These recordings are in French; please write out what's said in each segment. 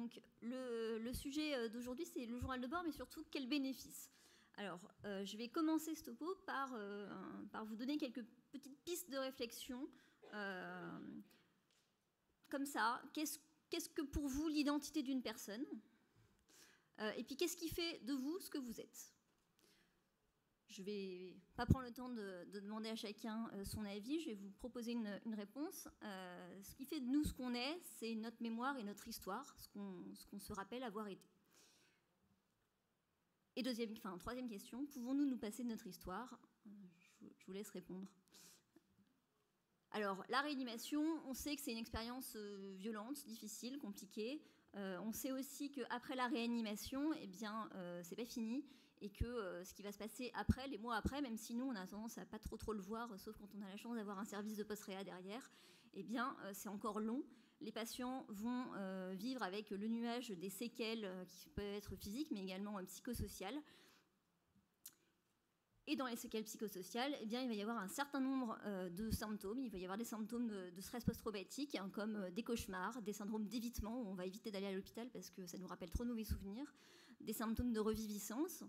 Donc, le sujet d'aujourd'hui, c'est le journal de bord, mais surtout, quels bénéfices? Alors, je vais commencer ce topo par vous donner quelques petites pistes de réflexion. Comme ça, qu'est-ce que pour vous l'identité d'une personne? Et puis, qu'est-ce qui fait de vous ce que vous êtes? Je ne vais pas prendre le temps de demander à chacun son avis, je vais vous proposer une réponse. Ce qui fait de nous ce qu'on est, c'est notre mémoire et notre histoire, ce qu'on se rappelle avoir été. Et troisième question, pouvons-nous nous passer de notre histoire? Je vous laisse répondre. Alors, la réanimation, on sait que c'est une expérience violente, difficile, compliquée. On sait aussi qu'après la réanimation, eh bien, c'est pas fini, et que ce qui va se passer après, les mois après, même si nous, on a tendance à pas trop le voir, sauf quand on a la chance d'avoir un service de post-réa derrière, eh bien, c'est encore long. Les patients vont vivre avec le nuage des séquelles qui peuvent être physiques, mais également psychosociales. Et dans les séquelles psychosociales, eh bien, il va y avoir un certain nombre de symptômes. Il va y avoir des symptômes de stress post-traumatique, hein, comme des cauchemars, des syndromes d'évitement, où on va éviter d'aller à l'hôpital parce que ça nous rappelle trop de mauvais souvenirs, des symptômes de reviviscence.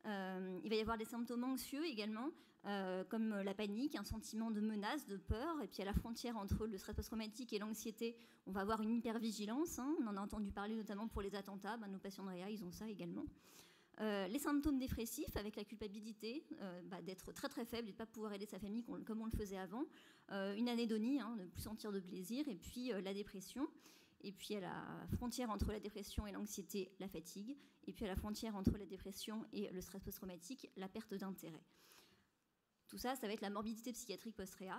Il va y avoir des symptômes anxieux également, comme la panique, un sentiment de menace, de peur. Et puis à la frontière entre le stress post-traumatique et l'anxiété, on va avoir une hypervigilance. Hein. On en a entendu parler notamment pour les attentats. Nos patients de réa, ils ont ça également. Les symptômes dépressifs avec la culpabilité d'être très très faible et de ne pas pouvoir aider sa famille comme on le faisait avant, une anédonie, hein, de ne plus sentir de plaisir, et puis la dépression, et puis à la frontière entre la dépression et l'anxiété, la fatigue, et puis à la frontière entre la dépression et le stress post-traumatique, la perte d'intérêt. Tout ça, ça va être la morbidité psychiatrique post-réa.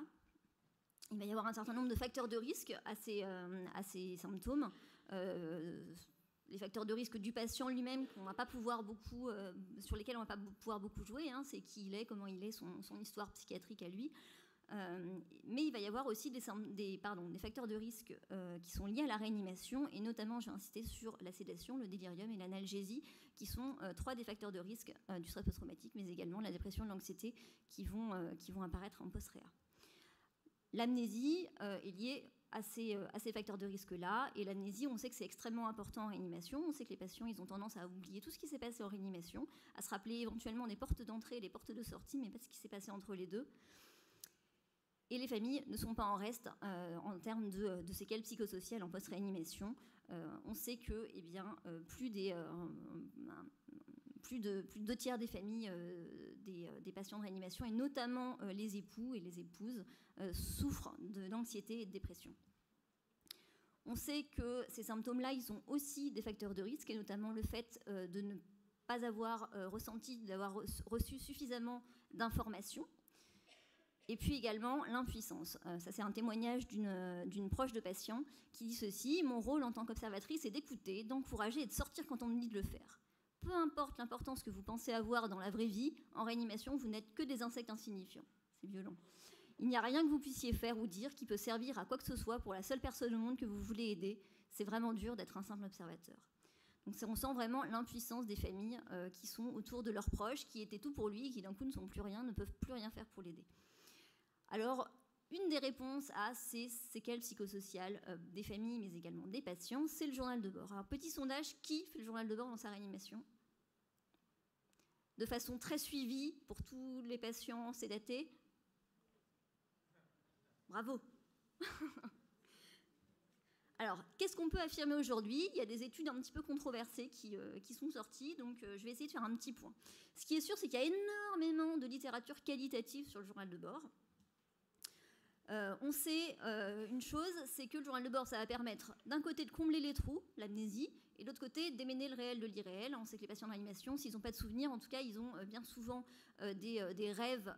Il va y avoir un certain nombre de facteurs de risque à ces symptômes. Les facteurs de risque du patient lui-même qu'on va pas pouvoir beaucoup, sur lesquels on ne va pas pouvoir beaucoup jouer, hein, c'est qui il est, comment il est, son histoire psychiatrique à lui. Mais il va y avoir aussi des facteurs de risque qui sont liés à la réanimation, et notamment, j'ai insisté sur la sédation, le délirium et l'analgésie, qui sont trois des facteurs de risque du stress post-traumatique, mais également la dépression et l'anxiété qui vont apparaître en post-réa. L'amnésie est liée à ces facteurs de risque-là. Et l'amnésie, on sait que c'est extrêmement important en réanimation. On sait que les patients, ils ont tendance à oublier tout ce qui s'est passé en réanimation, à se rappeler éventuellement des portes d'entrée et des portes de sortie, mais pas ce qui s'est passé entre les deux. Et les familles ne sont pas en reste en termes de séquelles psychosociales en post-réanimation. On sait que plus de 2/3 des familles des patients de réanimation, et notamment les époux et les épouses, souffrent d'anxiété et de dépression. On sait que ces symptômes-là, ils ont aussi des facteurs de risque, et notamment le fait de ne pas avoir d'avoir reçu suffisamment d'informations. Et puis également l'impuissance. Ça, c'est un témoignage d'une proche de patient qui dit ceci: mon rôle en tant qu'observatrice est d'écouter, d'encourager et de sortir quand on me dit de le faire. Peu importe l'importance que vous pensez avoir dans la vraie vie, en réanimation, vous n'êtes que des insectes insignifiants. C'est violent. Il n'y a rien que vous puissiez faire ou dire qui peut servir à quoi que ce soit pour la seule personne au monde que vous voulez aider. C'est vraiment dur d'être un simple observateur. Donc on sent vraiment l'impuissance des familles qui sont autour de leurs proches, qui étaient tout pour lui et qui d'un coup ne sont plus rien, ne peuvent plus rien faire pour l'aider. Alors, une des réponses à ces séquelles psychosociales des familles, mais également des patients, c'est le journal de bord. Alors, petit sondage, qui fait le journal de bord dans sa réanimation? De façon très suivie pour tous les patients sédatés? Bravo. Alors, qu'est-ce qu'on peut affirmer aujourd'hui? Il y a des études un petit peu controversées qui sont sorties, donc je vais essayer de faire un petit point. Ce qui est sûr, c'est qu'il y a énormément de littérature qualitative sur le journal de bord. On sait une chose, c'est que le journal de bord, ça va permettre d'un côté de combler les trous, l'amnésie, et de l'autre côté démêler le réel de l'irréel. On sait que les patients de réanimation, s'ils n'ont pas de souvenirs, en tout cas, ils ont bien souvent des rêves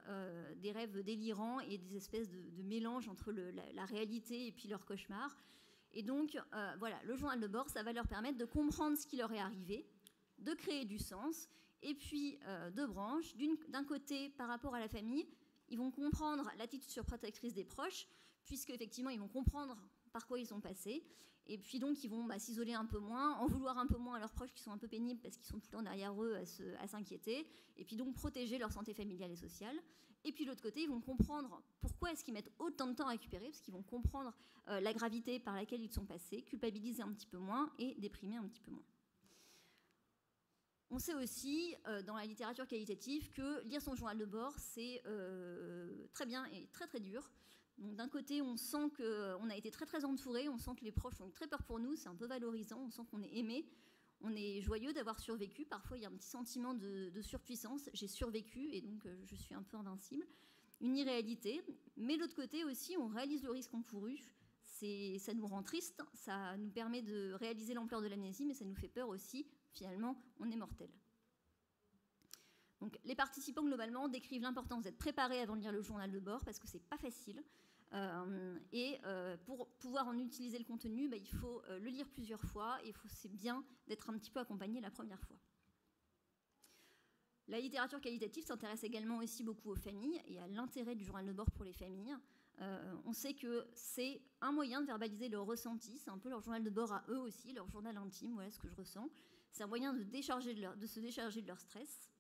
délirants et des espèces de mélange entre la réalité et puis leur cauchemar. Et donc, voilà, le journal de bord, ça va leur permettre de comprendre ce qui leur est arrivé, de créer du sens, et puis deux branches. D'un côté, par rapport à la famille, ils vont comprendre l'attitude surprotectrice des proches, puisque effectivement ils vont comprendre par quoi ils sont passés. Et puis donc, ils vont s'isoler un peu moins, en vouloir un peu moins à leurs proches qui sont un peu pénibles parce qu'ils sont tout le temps derrière eux à s'inquiéter, et puis donc protéger leur santé familiale et sociale. Et puis de l'autre côté, ils vont comprendre pourquoi est-ce qu'ils mettent autant de temps à récupérer, parce qu'ils vont comprendre la gravité par laquelle ils sont passés, culpabiliser un petit peu moins et déprimer un petit peu moins. On sait aussi, dans la littérature qualitative, que lire son journal de bord, c'est très bien et très très dur. Donc d'un côté, on sent qu'on a été très très entouré, on sent que les proches ont eu très peur pour nous, c'est un peu valorisant, on sent qu'on est aimé, on est joyeux d'avoir survécu. Parfois, il y a un petit sentiment de surpuissance, j'ai survécu et donc je suis un peu invincible. Une irréalité, mais de l'autre côté aussi, on réalise le risque encouru. Ça nous rend triste, ça nous permet de réaliser l'ampleur de l'amnésie, mais ça nous fait peur aussi. Finalement, on est mortel. Donc, les participants, globalement, décrivent l'importance d'être préparés avant de lire le journal de bord, parce que c'est pas facile. Pour pouvoir en utiliser le contenu, il faut le lire plusieurs fois, et c'est bien d'être un petit peu accompagné la première fois. La littérature qualitative s'intéresse également aussi beaucoup aux familles et à l'intérêt du journal de bord pour les familles. On sait que c'est un moyen de verbaliser leur ressenti, c'est un peu leur journal de bord à eux aussi, leur journal intime, voilà ce que je ressens. C'est un moyen de se décharger de leur stress.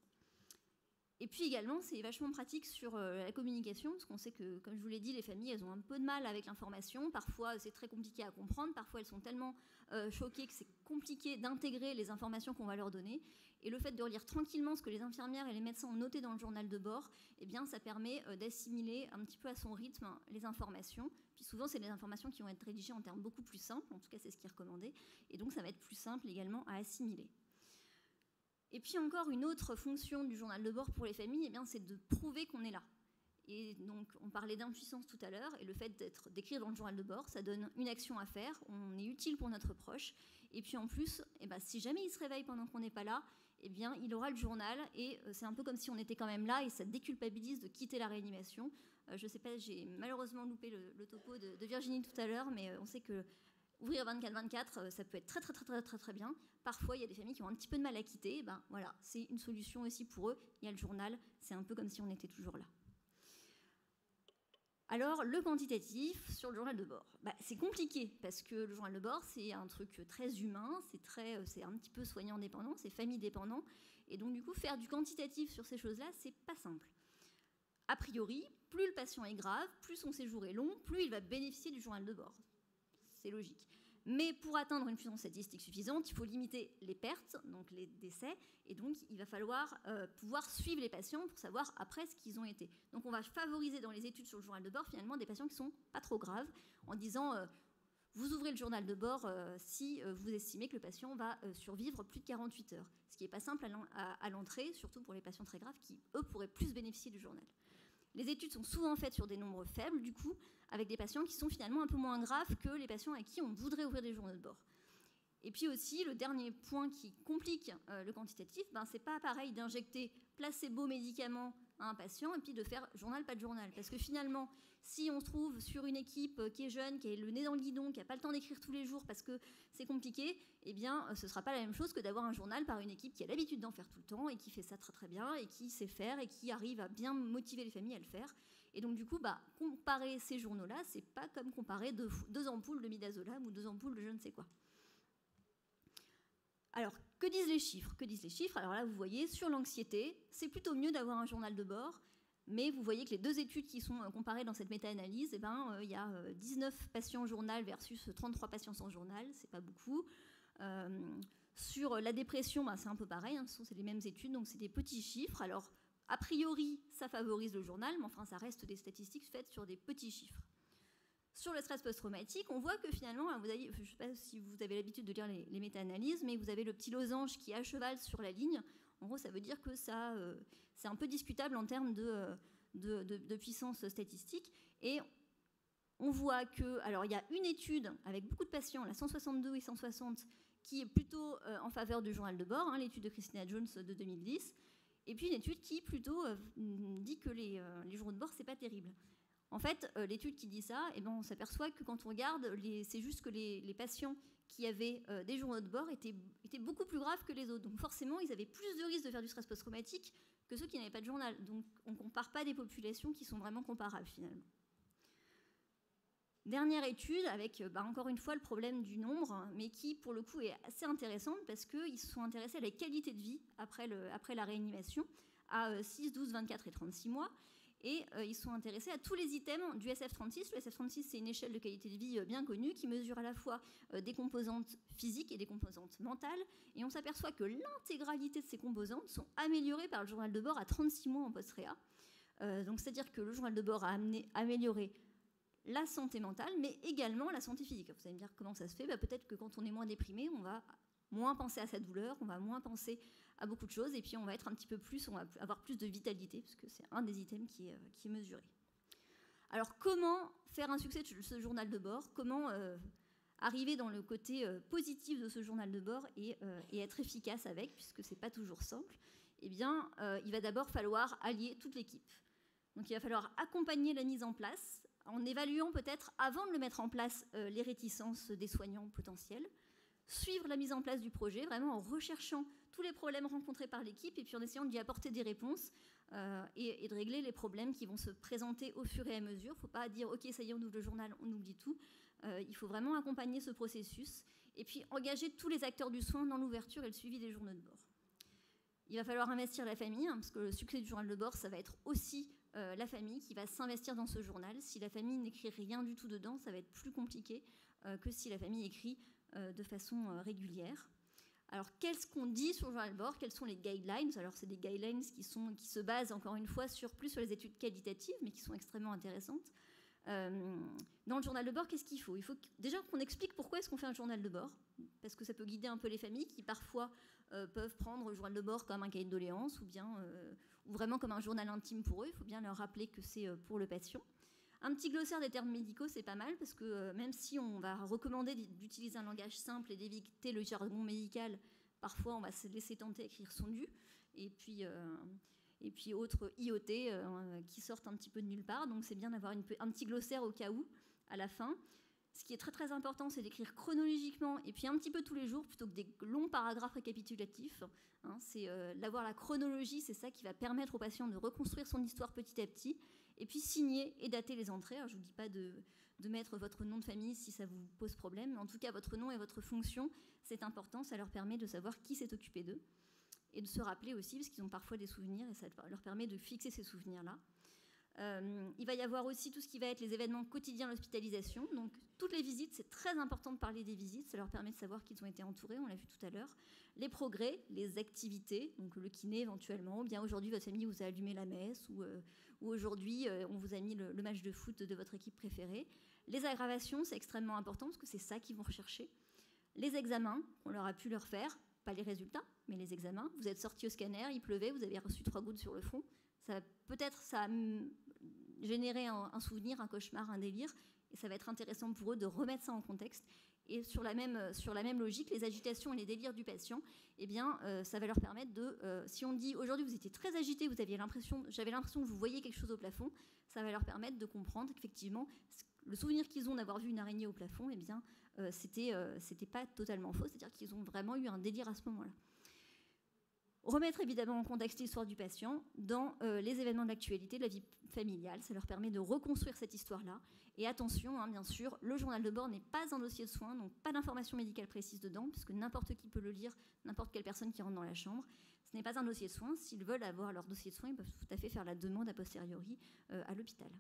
Et puis également, c'est vachement pratique sur la communication, parce qu'on sait que, comme je vous l'ai dit, les familles, elles ont un peu de mal avec l'information. Parfois, c'est très compliqué à comprendre. Parfois, elles sont tellement choquées que c'est compliqué d'intégrer les informations qu'on va leur donner. Et le fait de relire tranquillement ce que les infirmières et les médecins ont noté dans le journal de bord, eh bien, ça permet d'assimiler un petit peu à son rythme les informations. Puis souvent, c'est des informations qui vont être rédigées en termes beaucoup plus simples. En tout cas, c'est ce qui est recommandé. Et donc, ça va être plus simple également à assimiler. Et puis encore une autre fonction du journal de bord pour les familles, eh bien, c'est de prouver qu'on est là. Et donc, on parlait d'impuissance tout à l'heure, et le fait d'écrire dans le journal de bord, ça donne une action à faire, on est utile pour notre proche, et puis en plus, si jamais il se réveille pendant qu'on n'est pas là, eh bien, il aura le journal, et c'est un peu comme si on était quand même là, et ça déculpabilise de quitter la réanimation. Je ne sais pas, j'ai malheureusement loupé le topo de Virginie tout à l'heure, mais on sait que ouvrir 24/24, ça peut être très très très très très très bien. Parfois, il y a des familles qui ont un petit peu de mal à quitter. Voilà, c'est une solution aussi pour eux. Il y a le journal, c'est un peu comme si on était toujours là. Alors, le quantitatif sur le journal de bord, c'est compliqué parce que le journal de bord, c'est un truc très humain, c'est un petit peu soignant dépendant, c'est famille dépendant. Et donc, du coup, faire du quantitatif sur ces choses-là, c'est pas simple. A priori, plus le patient est grave, plus son séjour est long, plus il va bénéficier du journal de bord. C'est logique. Mais pour atteindre une puissance statistique suffisante, il faut limiter les pertes, donc les décès, et donc il va falloir pouvoir suivre les patients pour savoir après ce qu'ils ont été. Donc on va favoriser dans les études sur le journal de bord finalement des patients qui sont pas trop graves, en disant vous ouvrez le journal de bord si vous estimez que le patient va survivre plus de 48 heures, ce qui n'est pas simple à l'entrée, surtout pour les patients très graves qui, eux, pourraient plus bénéficier du journal. Les études sont souvent faites sur des nombres faibles, du coup, avec des patients qui sont finalement un peu moins graves que les patients à qui on voudrait ouvrir des journaux de bord. Et puis aussi, le dernier point qui complique le quantitatif, c'est pas pareil d'injecter placebo médicament à un patient et puis de faire journal, pas de journal. Parce que finalement, si on se trouve sur une équipe qui est jeune, qui a le nez dans le guidon, qui n'a pas le temps d'écrire tous les jours parce que c'est compliqué, eh bien, ce ne sera pas la même chose que d'avoir un journal par une équipe qui a l'habitude d'en faire tout le temps et qui fait ça très très bien et qui sait faire et qui arrive à bien motiver les familles à le faire. Et donc, du coup, comparer ces journaux-là, c'est pas comme comparer deux ampoules de midazolam ou 2 ampoules de je ne sais quoi. Alors, que disent les chiffres ? Alors là, vous voyez, sur l'anxiété, c'est plutôt mieux d'avoir un journal de bord, mais vous voyez que les 2 études qui sont comparées dans cette méta-analyse, il y a 19 patients journal versus 33 patients sans journal, c'est pas beaucoup. Sur la dépression, c'est un peu pareil, c'est les mêmes études, donc c'est des petits chiffres. Alors, a priori, ça favorise le journal, mais enfin, ça reste des statistiques faites sur des petits chiffres. Sur le stress post-traumatique, on voit que finalement, je ne sais pas si vous avez l'habitude de lire les méta-analyses, mais vous avez le petit losange qui est à cheval sur la ligne. En gros, ça veut dire que ça, c'est un peu discutable en termes de puissance statistique. Et on voit que, alors il y a une étude avec beaucoup de patients, la 162 et 160, qui est plutôt en faveur du journal de bord, l'étude de Christina Jones de 2010, et puis une étude qui plutôt dit que les journaux de bord, c'est pas terrible. En fait, l'étude qui dit ça, on s'aperçoit que quand on regarde, c'est juste que les patients qui avaient des journaux de bord étaient beaucoup plus graves que les autres. Donc forcément, ils avaient plus de risques de faire du stress post-traumatique que ceux qui n'avaient pas de journal. Donc on ne compare pas des populations qui sont vraiment comparables finalement. Dernière étude avec, encore une fois, le problème du nombre, mais qui, pour le coup, est assez intéressante parce qu'ils se sont intéressés à la qualité de vie après la réanimation, à 6, 12, 24 et 36 mois. Et ils sont intéressés à tous les items du SF36. Le SF36, c'est une échelle de qualité de vie bien connue qui mesure à la fois des composantes physiques et des composantes mentales. Et on s'aperçoit que l'intégralité de ces composantes sont améliorées par le journal de bord à 36 mois en post-réa. Donc c'est-à-dire que le journal de bord a amélioré la santé mentale, mais également la santé physique. Vous allez me dire comment ça se fait. Peut-être que quand on est moins déprimé, on va moins penser à sa douleur, on va moins penser à beaucoup de choses, et puis on va être un petit peu plus, on va avoir plus de vitalité, parce que c'est un des items qui est mesuré. Alors comment faire un succès de ce journal de bord? Comment arriver dans le côté positif de ce journal de bord et être efficace avec, puisque c'est pas toujours simple? Eh bien, il va d'abord falloir allier toute l'équipe. Donc il va falloir accompagner la mise en place, en évaluant peut-être, avant de le mettre en place, les réticences des soignants potentiels, suivre la mise en place du projet, vraiment en recherchant tous les problèmes rencontrés par l'équipe et puis en essayant d'y apporter des réponses et de régler les problèmes qui vont se présenter au fur et à mesure. Il ne faut pas dire « ok, ça y est, on ouvre le journal, on oublie tout ». Il faut vraiment accompagner ce processus et puis engager tous les acteurs du soin dans l'ouverture et le suivi des journaux de bord. Il va falloir investir la famille, parce que le succès du journal de bord, ça va être aussi la famille qui va s'investir dans ce journal. Si la famille n'écrit rien du tout dedans, ça va être plus compliqué que si la famille écrit de façon régulière. Alors, qu'est-ce qu'on dit sur le journal de bord? Quels sont les guidelines? Alors, c'est des guidelines qui se basent, encore une fois, plus sur les études qualitatives, mais qui sont extrêmement intéressantes. Dans le journal de bord, qu'est-ce qu'il faut? Il faut déjà qu'on explique pourquoi est-ce qu'on fait un journal de bord, parce que ça peut guider un peu les familles qui, parfois, peuvent prendre le journal de bord comme un cahier de doléances ou vraiment comme un journal intime pour eux. Il faut bien leur rappeler que c'est pour le patient. Un petit glossaire des termes médicaux, c'est pas mal, parce que même si on va recommander d'utiliser un langage simple et d'éviter le jargon médical, parfois on va se laisser tenter à écrire sondu, et puis autres IoT qui sortent un petit peu de nulle part. Donc c'est bien d'avoir un petit glossaire au cas où, à la fin. Ce qui est très très important, c'est d'écrire chronologiquement et puis un petit peu tous les jours, plutôt que des longs paragraphes récapitulatifs. C'est d'avoir la chronologie, c'est ça qui va permettre au patient de reconstruire son histoire petit à petit, et puis signer et dater les entrées. Alors, je ne vous dis pas de mettre votre nom de famille si ça vous pose problème, mais en tout cas votre nom et votre fonction, c'est important, ça leur permet de savoir qui s'est occupé d'eux, et de se rappeler aussi, parce qu'ils ont parfois des souvenirs, et ça leur permet de fixer ces souvenirs-là. Il va y avoir aussi tout ce qui va être les événements quotidiens de l'hospitalisation. Donc, toutes les visites, c'est très important de parler des visites. Ça leur permet de savoir qu'ils ont été entourés, on l'a vu tout à l'heure. Les progrès, les activités, donc le kiné éventuellement. Ou bien aujourd'hui, votre famille vous a allumé la messe. Ou aujourd'hui, on vous a mis le match de foot de votre équipe préférée. Les aggravations, c'est extrêmement important parce que c'est ça qu'ils vont rechercher. Les examens, on leur a pu leur faire. Pas les résultats, mais les examens. Vous êtes sorti au scanner, il pleuvait, vous avez reçu 3 gouttes sur le front. Peut-être ça a généré un souvenir, un cauchemar, un délire, et ça va être intéressant pour eux de remettre ça en contexte. Et sur la même logique, les agitations et les délires du patient, eh bien, ça va leur permettre si on dit aujourd'hui vous étiez très agité, j'avais l'impression que vous voyiez quelque chose au plafond, ça va leur permettre de comprendre qu'effectivement, le souvenir qu'ils ont d'avoir vu une araignée au plafond, eh bien, c'était pas totalement faux, c'est-à-dire qu'ils ont vraiment eu un délire à ce moment-là. Remettre évidemment en contexte l'histoire du patient dans les événements de l'actualité, de la vie familiale. Ça leur permet de reconstruire cette histoire-là. Et attention, bien sûr, le journal de bord n'est pas un dossier de soins, donc pas d'informations médicales précises dedans, puisque n'importe qui peut le lire, n'importe quelle personne qui rentre dans la chambre. Ce n'est pas un dossier de soins. S'ils veulent avoir leur dossier de soins, ils peuvent tout à fait faire la demande a posteriori à l'hôpital.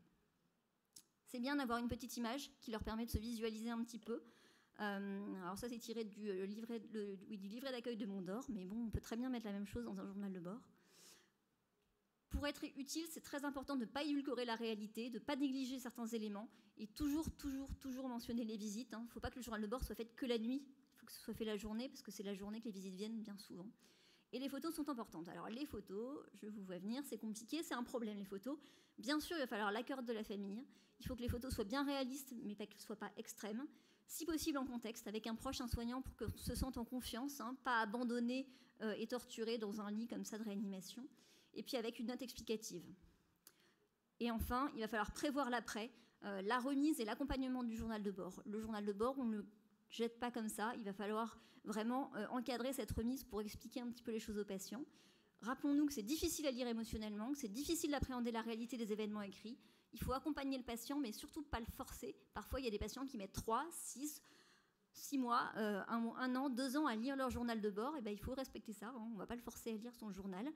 C'est bien d'avoir une petite image qui leur permet de se visualiser un petit peu. Alors ça, c'est tiré du livret d'accueil de Mondor, mais bon, on peut très bien mettre la même chose dans un journal de bord. Pour être utile, c'est très important de ne pas édulcorer la réalité, de ne pas négliger certains éléments, et toujours mentionner les visites. Il ne faut pas que le journal de bord soit fait que la nuit, il faut que ce soit fait la journée, parce que c'est la journée que les visites viennent bien souvent. Et les photos sont importantes. Alors les photos, je vous vois venir, c'est compliqué, c'est un problème les photos. Bien sûr, il va falloir l'accord de la famille, il faut que les photos soient bien réalistes, mais pas qu'elles ne soient pas extrêmes. Si possible en contexte, avec un proche, un soignant, pour qu'on se sente en confiance, pas abandonné et torturé dans un lit comme ça de réanimation, et puis avec une note explicative. Et enfin, il va falloir prévoir l'après, la remise et l'accompagnement du journal de bord. Le journal de bord, on ne le jette pas comme ça, il va falloir vraiment encadrer cette remise pour expliquer un petit peu les choses aux patients. Rappelons-nous que c'est difficile à lire émotionnellement, que c'est difficile d'appréhender la réalité des événements écrits. Il faut accompagner le patient, mais surtout pas le forcer. Parfois, il y a des patients qui mettent 3, 6 mois, 1 an, 2 ans à lire leur journal de bord. Et ben, il faut respecter ça, hein. On ne va pas le forcer à lire son journal.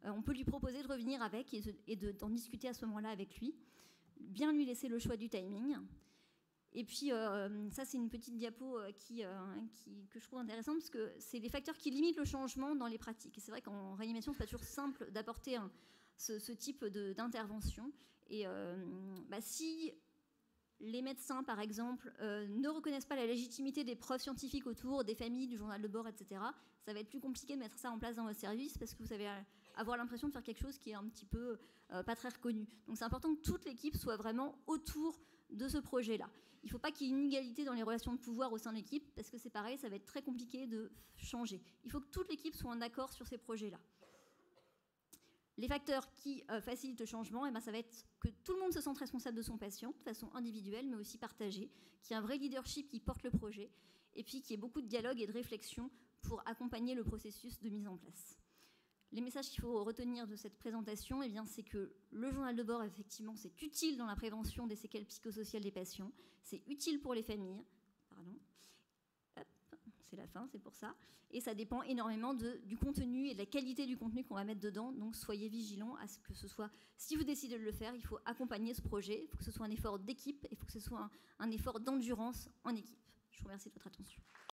On peut lui proposer de revenir avec et d'en discuter à ce moment-là avec lui. Bien lui laisser le choix du timing. Et puis, ça, c'est une petite diapo que je trouve intéressante, parce que c'est les facteurs qui limitent le changement dans les pratiques. Et c'est vrai qu'en réanimation, ce n'est pas toujours simple d'apporter ce type d'intervention. Et si les médecins, par exemple, ne reconnaissent pas la légitimité des preuves scientifiques autour des familles, du journal de bord, etc., ça va être plus compliqué de mettre ça en place dans votre service, parce que vous allez avoir l'impression de faire quelque chose qui est un petit peu pas très reconnu. Donc c'est important que toute l'équipe soit vraiment autour de ce projet-là. Il ne faut pas qu'il y ait une inégalité dans les relations de pouvoir au sein de l'équipe, parce que c'est pareil, ça va être très compliqué de changer. Il faut que toute l'équipe soit en accord sur ces projets-là. Les facteurs qui facilitent le changement, ça va être que tout le monde se sente responsable de son patient, de façon individuelle, mais aussi partagée, qu'il y ait un vrai leadership qui porte le projet, et puis qu'il y ait beaucoup de dialogue et de réflexion pour accompagner le processus de mise en place. Les messages qu'il faut retenir de cette présentation, c'est que le journal de bord, effectivement, c'est utile dans la prévention des séquelles psychosociales des patients, c'est utile pour les familles, c'est la fin, c'est pour ça, et ça dépend énormément du contenu et de la qualité du contenu qu'on va mettre dedans, donc soyez vigilants à ce que ce soit, si vous décidez de le faire, il faut accompagner ce projet, il faut que ce soit un effort d'équipe, il faut que ce soit un effort d'endurance en équipe. Je vous remercie de votre attention.